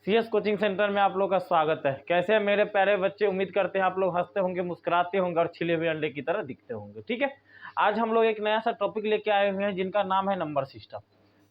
CS coaching centre में आप लोग का स्वागत है। कैसे हैं मेरे प्यारे बच्चे? उम्मीद करते हैं आप लोग हंसते होंगे, मुस्कुराते होंगे और छिले हुए अंडे की तरह दिखते होंगे। ठीक है, आज हम लोग एक नया सा टॉपिक लेके आए हुए हैं जिनका नाम है number system.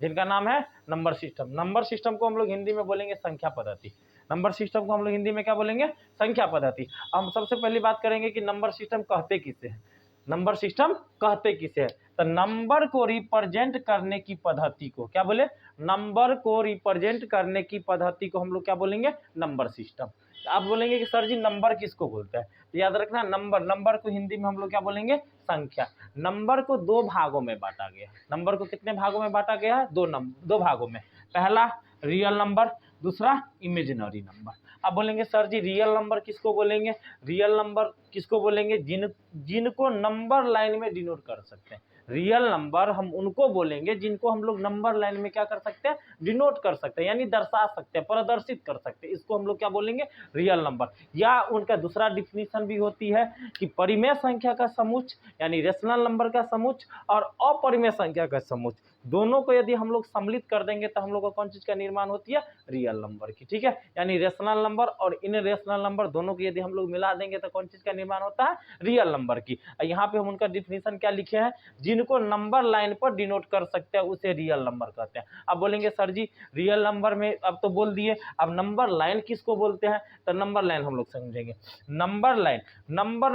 Number system. Number system को हम लोग हिंदी में बोलेंगे संख्या पद्धति। नंबर सिस्टम को हम लोग हिंदी में क्या बोलेंगे? संख्या पद्धति। हम सबसे पहली बात करेंगे कि नंबर सिस्टम कहते किसे हैं। नंबर सिस्टम कहते किसे है? तो नंबर को रिप्रेजेंट करने की पद्धति को क्या बोले? नंबर को रिप्रेजेंट करने की पद्धति को हम लोग क्या बोलेंगे? Number system. आप बोलेंगे कि सर जी नंबर किसको बोलते हैं? तो याद रखना, नंबर को हिंदी में हम लोग क्या बोलेंगे? संख्या। नंबर को दो भागों में बांटा गया। नंबर को कितने भागों में बांटा गया है? दो भागों में। पहला रियल नंबर, दूसरा इमेजिनरी नंबर। अब बोलेंगे सर जी रियल नंबर किसको बोलेंगे? रियल नंबर किसको बोलेंगे? जिनको नंबर लाइन में डिनोट कर सकते हैं। रियल नंबर हम उनको बोलेंगे जिनको हम लोग नंबर लाइन में क्या कर सकते हैं? डिनोट कर सकते हैं, यानी दर्शा सकते हैं, प्रदर्शित कर सकते हैं। इसको हम लोग क्या बोलेंगे? Real number. या उनका दूसरा डिफिनीशन भी होती है कि परिमेय संख्या का समुच्च यानी रेशनल नंबर का समुच्च और अपरिमेय संख्या का समुच्च, दोनों को यदि हम लोग सम्मिलित कर देंगे तो हम लोग को कौन चीज का निर्माण होती है? रियल नंबर की। ठीक है, यानी रेशनल नंबर और इनरेशनल नंबर दोनों को यदि हम लोग मिला देंगे तो कौन चीज का निर्माण होता है? रियल नंबर की। यहाँ पे हम उनका डिफिनीशन क्या लिखे हैं? जिनको नंबर लाइन पर डिनोट कर सकते हैं उसे रियल नंबर कहते हैं। अब बोलेंगे सर जी रियल नंबर में अब तो बोल दिए, अब नंबर लाइन किसको बोलते हैं? तो नंबर लाइन हम लोग समझेंगे। नंबर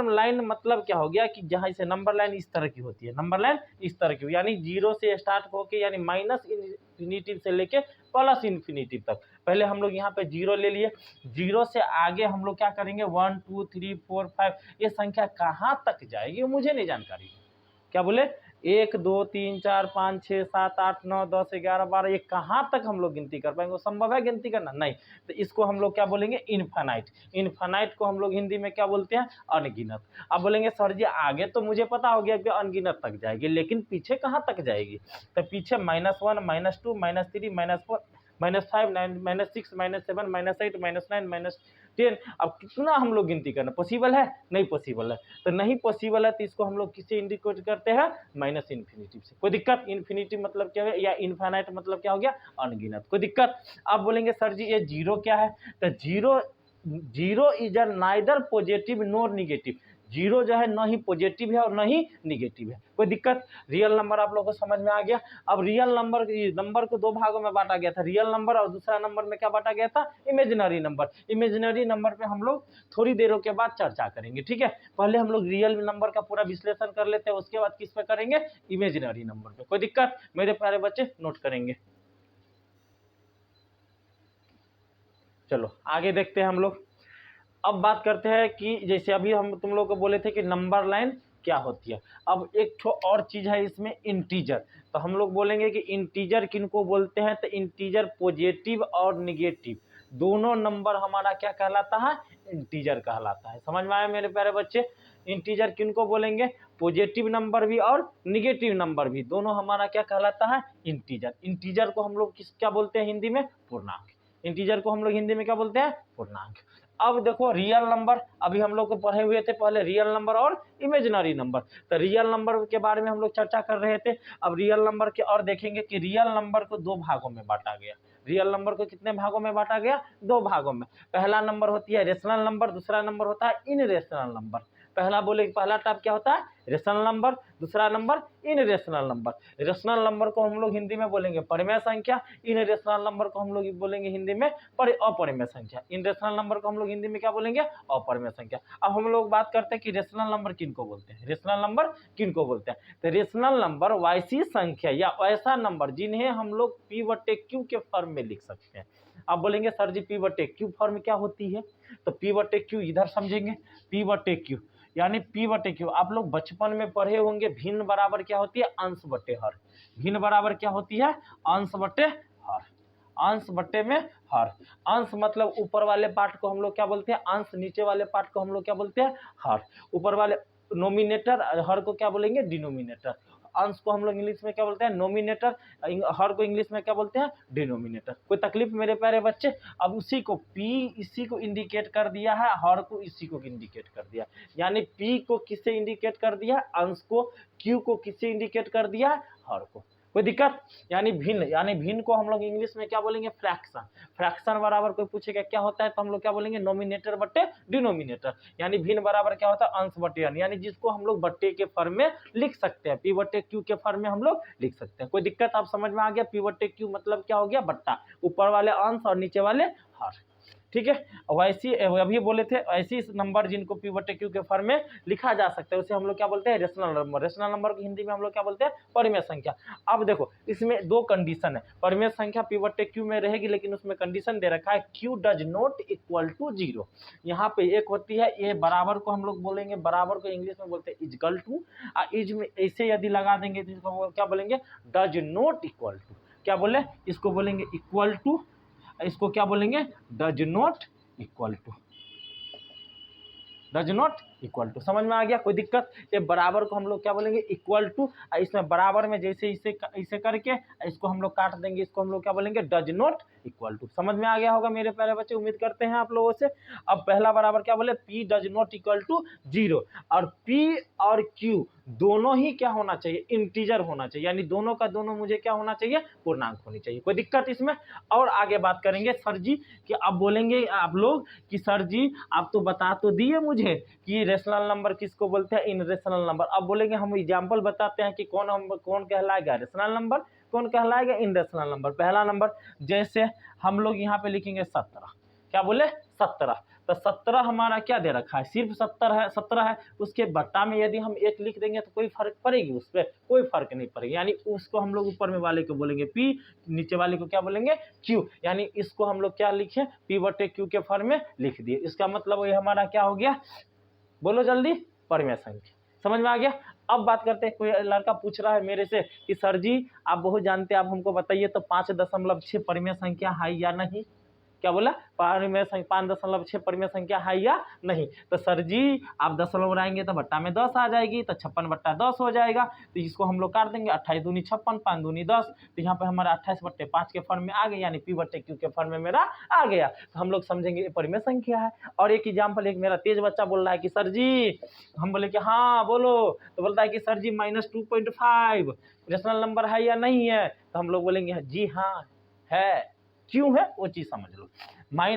लाइन मतलब क्या हो गया कि जहां से नंबर लाइन इस तरह की होती है। नंबर लाइन इस तरह की, यानी जीरो से स्टार्ट होके यानी माइनस इन्फिनिटिव से लेके प्लस इन्फिनिटिव तक। पहले हम लोग यहाँ पे जीरो ले लिए, जीरो से आगे हम लोग क्या करेंगे? 1 2 3 4 5, ये संख्या कहाँ तक जाएगी मुझे नहीं जानकारी। क्या बोले? 1 2 3 4 5 6 7 8 9 10 11 12, ये कहाँ तक हम लोग गिनती कर पाएंगे? संभव है गिनती करना? नहीं। तो इसको हम लोग क्या बोलेंगे? इनफाइनाइट। इनफाइनाइट को हम लोग हिंदी में क्या बोलते हैं? अनगिनत। अब बोलेंगे सर जी आगे तो मुझे पता हो गया कि अनगिनत तक जाएगी, लेकिन पीछे कहाँ तक जाएगी? तो पीछे -1 -2 -3 -4 -5 -6 -7 -8 -9 -10। अब कितना हम लोग गिनती करना पॉसिबल है? नहीं पॉसिबल है। तो नहीं पॉसिबल है तो इसको हम लोग किससे इंडिकेट करते हैं? माइनस इन्फिनिटिव से। कोई दिक्कत? इन्फिनिटिव मतलब क्या है? या इनफाइनाइट मतलब क्या हो गया? अनगिनत। कोई दिक्कत? अब बोलेंगे सर जी ये जीरो क्या है? तो zero is a neither positive nor negative. Zero जो है न ही पॉजिटिव है और न ही निगेटिव है। कोई दिक्कत? रियल नंबर आप लोगों को समझ में आ गया। अब रियल नंबर को दो भागों में बांटा गया था, रियल नंबर और दूसरा नंबर में क्या बांटा गया था? Imaginary number. इमेजिनरी नंबर पे हम लोग थोड़ी देरों के बाद चर्चा करेंगे। ठीक है, पहले हम लोग रियल नंबर का पूरा विश्लेषण कर लेते हैं, उसके बाद किस पे करेंगे? इमेजिनरी नंबर पे। कोई दिक्कत? मेरे प्यारे बच्चे नोट करेंगे। चलो आगे देखते हैं हम लोग। अब बात करते हैं कि जैसे अभी हम तुम लोग को बोले थे कि नंबर लाइन क्या होती है। अब एक ठो और चीज है इसमें, इंटीजर। तो हम लोग बोलेंगे कि इंटीजर किनको बोलते हैं? तो इंटीजर पॉजिटिव और निगेटिव दोनों नंबर हमारा क्या कहलाता है? इंटीजर कहलाता है। समझ में आया मेरे प्यारे बच्चे? इंटीजर किनको बोलेंगे? पॉजिटिव नंबर भी और निगेटिव नंबर भी, दोनों हमारा क्या कहलाता है? इंटीजर। इंटीजर को हम लोग क्या बोलते हैं हिंदी में? पूर्णांक। इंटीजर को हम लोग हिंदी में क्या बोलते हैं? पूर्णांक। अब देखो रियल नंबर, अभी हम लोग को पढ़े हुए थे पहले रियल नंबर और इमेजिनरी नंबर। तो रियल नंबर के बारे में हम लोग चर्चा कर रहे थे। अब रियल नंबर के और देखेंगे कि रियल नंबर को दो भागों में बांटा गया। रियल नंबर को कितने भागों में बांटा गया? दो भागों में। पहला नंबर होती है रेशनल नंबर, दूसरा नंबर होता है इनरेशनल नंबर। पहला टाइप क्या होता है? रेशनल नंबर, दूसरा नंबर इनरेशनल नंबर। रेशनल नंबर को हम लोग हिंदी में बोलेंगे परिमेय संख्या, इनरेशनल नंबर को हम लोग बोलेंगे हिंदी में अपरिमेय संख्या। इनरेशनल नंबर को हम लोग हिंदी में क्या बोलेंगे? अपरिमेय संख्या। अब हम लोग बात करते हैं कि रेशनल नंबर किनको बोलते हैं। रेशनल नंबर किनको बोलते हैं? तो रेशनल नंबर वैसी संख्या या ऐसा नंबर जिन्हें हम लोग P/Q के फॉर्म में लिख सकते हैं। अब बोलेंगे सर जी P/Q फॉर्म क्या होती है? तो P/Q इधर समझेंगे। P/Q यानी P/Q आप लोग बचपन में पढ़े होंगे, भिन्न बराबर क्या होती है? अंश बटे हर। भिन्न बराबर क्या होती है? अंश बटे हर। अंश बटे में हर। अंश मतलब ऊपर वाले पार्ट को हम लोग क्या बोलते हैं? अंश। नीचे वाले पार्ट को हम लोग क्या बोलते हैं? हर। ऊपर वाले नोमिनेटर, हर को क्या बोलेंगे? डिनोमिनेटर। अंश को हम लोग इंग्लिश में क्या बोलते हैं? नोमिनेटर। हर को इंग्लिश में क्या बोलते हैं? डिनोमिनेटर। कोई तकलीफ मेरे प्यारे बच्चे? अब उसी को P इसी को इंडिकेट कर दिया है, हर को इसी को इंडिकेट कर दिया। यानी P को किससे इंडिकेट कर दिया? अंश को। Q को किससे इंडिकेट कर दिया? हर को। कोई दिक्कत। यानी भिन्न को हम लोग इंग्लिश में क्या बोलेंगे, फ्रैक्शन। फ्रैक्शन बराबर कोई पूछेगा क्या होता है तो हम लोग क्या बोलेंगे, नोमिनेटर बट्टे डिनोमिनेटर। यानी भिन्न बराबर क्या होता है, अंश बट्टे अन्य, यानी जिसको हम लोग बट्टे के फॉर्म में लिख सकते हैं, पी बट्टे क्यू के फॉर्म में हम लोग लिख सकते हैं। कोई दिक्कत, आप समझ में आ गया। पी बट्टे क्यू मतलब क्या हो गया, बट्टा, ऊपर वाले अंश और नीचे वाले हर, ठीक है। वैसी अभी बोले थे ऐसी नंबर जिनको पी बट्टे क्यू के फॉर्म में लिखा जा सकता है उसे हम लोग क्या बोलते हैं, रेशनल नंबर। रेशनल नंबर को हिंदी में हम लोग क्या बोलते हैं, परिमेय संख्या। अब देखो इसमें दो कंडीशन है, परिमेय संख्या पी बट्टे क्यू में रहेगी, लेकिन उसमें कंडीशन दे रखा है Q does not equal to 0। यहाँ पे एक होती है, ये बराबर को हम लोग बोलेंगे, बराबर को इंग्लिश में बोलते हैं इजकल टू। इज में ऐसे यदि लगा देंगे तो इसको क्या बोलेंगे, डज नॉट इक्वल टू। क्या बोले, इसको बोलेंगे इक्वल टू, इसको क्या बोलेंगे, does not equal to, does not equal to. समझ में आ गया, कोई दिक्कत। ये बराबर को हम लोग क्या बोलेंगे, इक्वल टू। इसमें बराबर में जैसे इसे करके इसको हम लोग काट देंगे, इसको हम लोग क्या बोलेंगे, डज नॉट इक्वल टू। समझ में आ गया होगा मेरे प्यारे बच्चे, उम्मीद करते हैं आप लोगों से। अब पहला बराबर क्या बोले, P does not equal to 0। और पी और क्यू दोनों ही क्या होना चाहिए, इंटीजर होना चाहिए, यानी दोनों का दोनों मुझे क्या होना चाहिए, पूर्णांक होनी चाहिए। कोई दिक्कत इसमें। और आगे बात करेंगे सर जी कि अब बोलेंगे आप लोग कि सर जी आप तो बता तो दिए मुझे कि रेशनल नंबर किसको बोलते हैं, इन रेशनल नंबर। अब बोलेंगे हम एग्जाम्पल बताते हैं कि कौन कहलाएगा रेशनल नंबर, कौन कहलाएगा इन रेशनल नंबर। पहला नंबर जैसे हम लोग यहाँ पे लिखेंगे 17, क्या बोले 17, तो 17 हमारा क्या दे रखा है, सिर्फ 17 है। उसके बट्टा में यदि हम 1 लिख देंगे तो कोई फर्क पड़ेगी, उस पर कोई फर्क नहीं पड़ेगा। यानी उसको हम लोग ऊपर में वाले को बोलेंगे पी, नीचे वाले को क्या बोलेंगे क्यू। यानी इसको हम लोग क्या लिखे, पी बटे क्यू के फॉर्म में लिख दिए। इसका मतलब ये हमारा क्या हो गया, बोलो जल्दी, परिमेय संख्या। समझ में आ गया। अब बात करते हैं, कोई लड़का पूछ रहा है मेरे से कि सर जी आप बहुत जानते हैं, आप हमको बताइए तो 5.6 परिमेय संख्या है या नहीं। क्या बोला, 5.6 परिमेय संख्या है या नहीं। तो सर जी आप दशमलव बनाएंगे तो बट्टा में 10 आ जाएगी, तो 56/10 हो जाएगा। तो इसको हम लोग काट देंगे, 28 दूनी 56, 5 दूनी 10। तो यहाँ पे हमारा 28/5 के फॉर्म में आ गया, यानी पी बटे क्यू के फॉर्म में मेरा आ गया। तो हम लोग समझेंगे ये परिमेय संख्या है। और एक एग्जाम्पल, एक मेरा तेज बच्चा बोल रहा है कि सर जी, हम बोले कि हाँ बोलो, तो बोलता है कि सर जी -2.5 रेशनल नंबर है या नहीं है। तो हम लोग बोलेंगे जी हाँ है, क्यों है वो चीज समझ लो।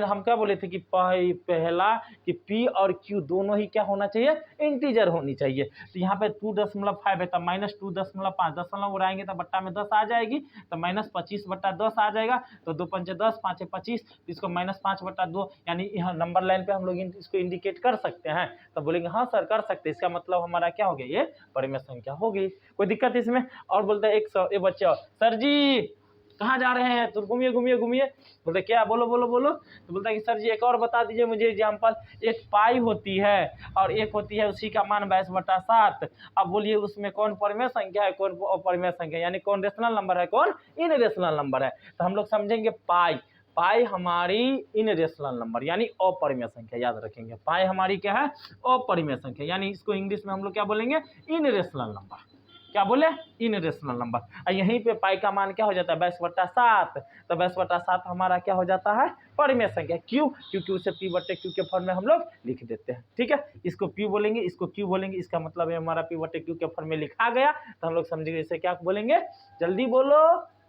हम क्या बोले थे कि पहला कि P और Q दोनों ही क्या होना चाहिए, इंटीजर होनी चाहिए। तो यहाँ पे 2.5 है तो -2.5 दशमलव उड़ाएंगे तो बट्टा में 10 आ जाएगी, तो -25/10 आ जाएगा। तो 2 पंचे 10, 5 25, इसको -5/2, यानी यहाँ नंबर लाइन पे हम लोग इसको इंडिकेट कर सकते हैं। तो बोलेंगे हाँ सर कर सकते हैं, इसका मतलब हमारा क्या हो गया, ये परिमेय संख्या हो गई। कोई दिक्कत इसमें। और बोलते हैं एक बच्चा, सर जी कहाँ जा रहे हैं, तो घूमिए घूमिए घूमिए। बोलते क्या, बोलो बोलो बोलो। तो बोलता है कि सर जी एक और बता दीजिए मुझे एग्जाम्पल। एक पाई होती है और एक होती है उसी का मान 22/7। अब बोलिए उसमें कौन परिमेय संख्या है, कौन अपरिमेय संख्या, यानी कौन रेशनल नंबर है, कौन इन रेशनल नंबर है। तो हम लोग समझेंगे पाई हमारी इन रेशनल नंबर यानी अपरिमेय संख्या, याद रखेंगे। पाई हमारी क्या है, अपरिमेय संख्या, यानी इसको इंग्लिश में हम लोग क्या बोलेंगे, इन रेशनल नंबर। क्या बोले, इन रेशनल नंबर। और यहीं पे पाई का मान क्या हो जाता है, 22/7। तो 22/7 हमारा क्या हो जाता है, परिमेय संख्या। क्यों, क्योंकि उसे पी बटे क्यू के फॉर्म में हम लोग लिख देते हैं। ठीक है, इसको पी बोलेंगे, इसको क्यू बोलेंगे, इसका मतलब है हमारा पी बटे क्यू के फॉर्म में लिखा गया। तो हम लोग समझेंगे इसे क्या बोलेंगे, जल्दी बोलो,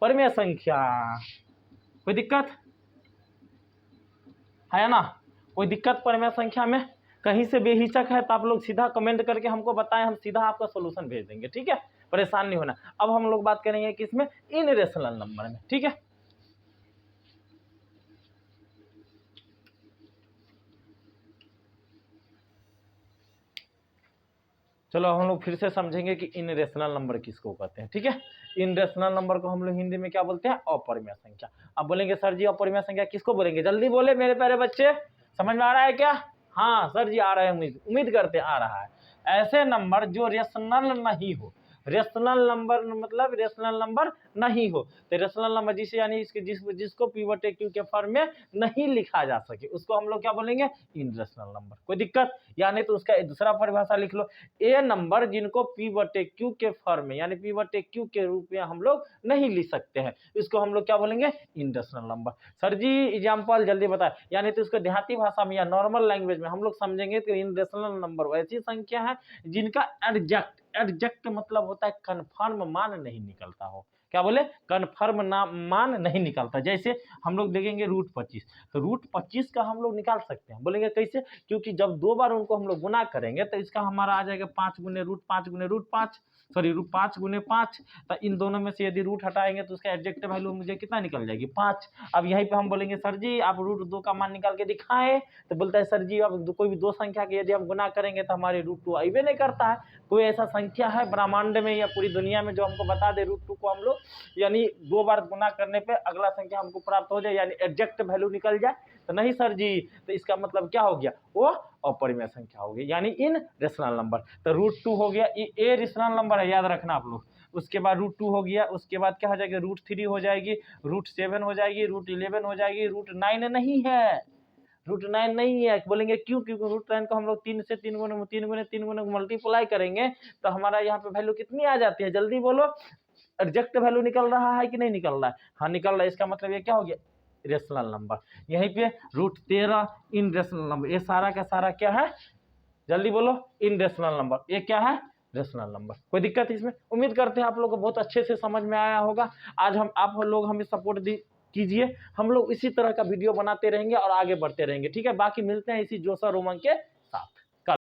परिमेय संख्या। कोई दिक्कत है ना, कोई दिक्कत परिमेय संख्या में, कहीं से बेहिचक है तो आप लोग सीधा कमेंट करके हमको बताएं, हम सीधा आपका सॉल्यूशन भेज देंगे। ठीक है, परेशान नहीं होना। अब हम लोग बात करेंगे किसमें, इन रेशनल नंबर में। ठीक है, चलो हम लोग फिर से समझेंगे कि इन रेशनल नंबर किसको कहते हैं। ठीक है, इन रेशनल नंबर को हम लोग हिंदी में क्या बोलते हैं, अपरिमेय संख्या। अब बोलेंगे सर जी अपरिमेय संख्या किसको बोलेंगे, जल्दी बोले मेरे प्यारे बच्चे, समझ में आ रहा है क्या। हाँ सर जी आ रहा है, उम्मीद करते आ रहा है। ऐसे नंबर जो रेशनल नहीं हो, रेशनल नंबर मतलब रेशनल नंबर नहीं हो। तो रेशनल नंबर जिसे यानी इसके जिसको पी बटे क्यू के फॉर्म में नहीं लिखा जा सके उसको हम लोग क्या बोलेंगे, इन रेशनल नंबर। कोई दिक्कत, यानी तो उसका दूसरा परिभाषा लिख लो, ए नंबर जिनको पी बटे क्यू के फॉर्म में यानी पी बटे क्यू के रूप में हम लोग नहीं लिख सकते हैं, इसको हम लोग क्या बोलेंगे, इन रेशनल नंबर। सर जी एग्जाम्पल जल्दी बताए, यानी तो इसको देहाती भाषा में या नॉर्मल लैंग्वेज में हम लोग समझेंगे तो इन रेशनल नंबर ऐसी संख्या है जिनका एग्जैक्ट मतलब होता है कन्फर्म मान नहीं निकलता हो। क्या बोले, कन्फर्म ना मान नहीं निकलता। जैसे हम लोग देखेंगे √25, तो √25 का हम लोग निकाल सकते हैं। बोलेंगे कैसे, क्योंकि जब 2 बार उनको हम लोग गुना करेंगे तो इसका हमारा आ जाएगा 5 गुने √5, सॉरी 5 गुने 5। तो इन दोनों में से यदि रूट हटाएंगे तो उसका एग्जैक्ट वैल्यू मुझे कितना निकल जाएगी, 5। अब यहीं पे हम बोलेंगे सर जी आप √2 का मान निकाल के दिखाएं, तो बोलता है सर जी अब कोई भी दो संख्या के यदि हम गुना करेंगे तो हमारे √2 आइबे नहीं करता है। कोई ऐसा संख्या है ब्रह्मांड में या पूरी दुनिया में जो हमको बता दे √2 को हम लोग यानी 2 बार गुना करने पे अगला संख्या हमको प्राप्त हो जाए, यानी एग्जैक्ट वैल्यू निकल जाए? तो नहीं सर जी। तो इसका मतलब क्या हो गया, वो अपरिमेय संख्या हो गई, यानी इन रेशनल नंबर। तो √2 हो गया, ये रेशनल नंबर है, याद रखना आप लोग। उसके बाद √2 हो गया, उसके बाद क्या हो जाएगा, √3 हो जाएगी, √7 हो जाएगी, √11 हो जाएगी, √9 नहीं है, √9 नहीं है। बोलेंगे क्यों, क्योंकि √9 को हम लोग 3 से 3 गुने मल्टीप्लाई करेंगे तो हमारा यहाँ पे वैल्यू कितनी आ जाती है, जल्दी बोलो, एग्जैक्ट वैल्यू निकल रहा है कि नहीं निकल रहा है? हाँ निकल रहा है। इसका मतलब ये क्या हो गया, रेशनल नंबर। यहीं पे √13 इन रेशनल नंबर, ये सारा का सारा क्या है, जल्दी बोलो, इन रेशनल नंबर। ये क्या है, रेशनल नंबर। कोई दिक्कत है इसमें? उम्मीद करते हैं आप लोगों को बहुत अच्छे से समझ में आया होगा। आज हम आप लोग हमें सपोर्ट कीजिए, हम लोग इसी तरह का वीडियो बनाते रहेंगे और आगे बढ़ते रहेंगे, ठीक है। बाकी मिलते हैं इसी जोश और उमंग के साथ।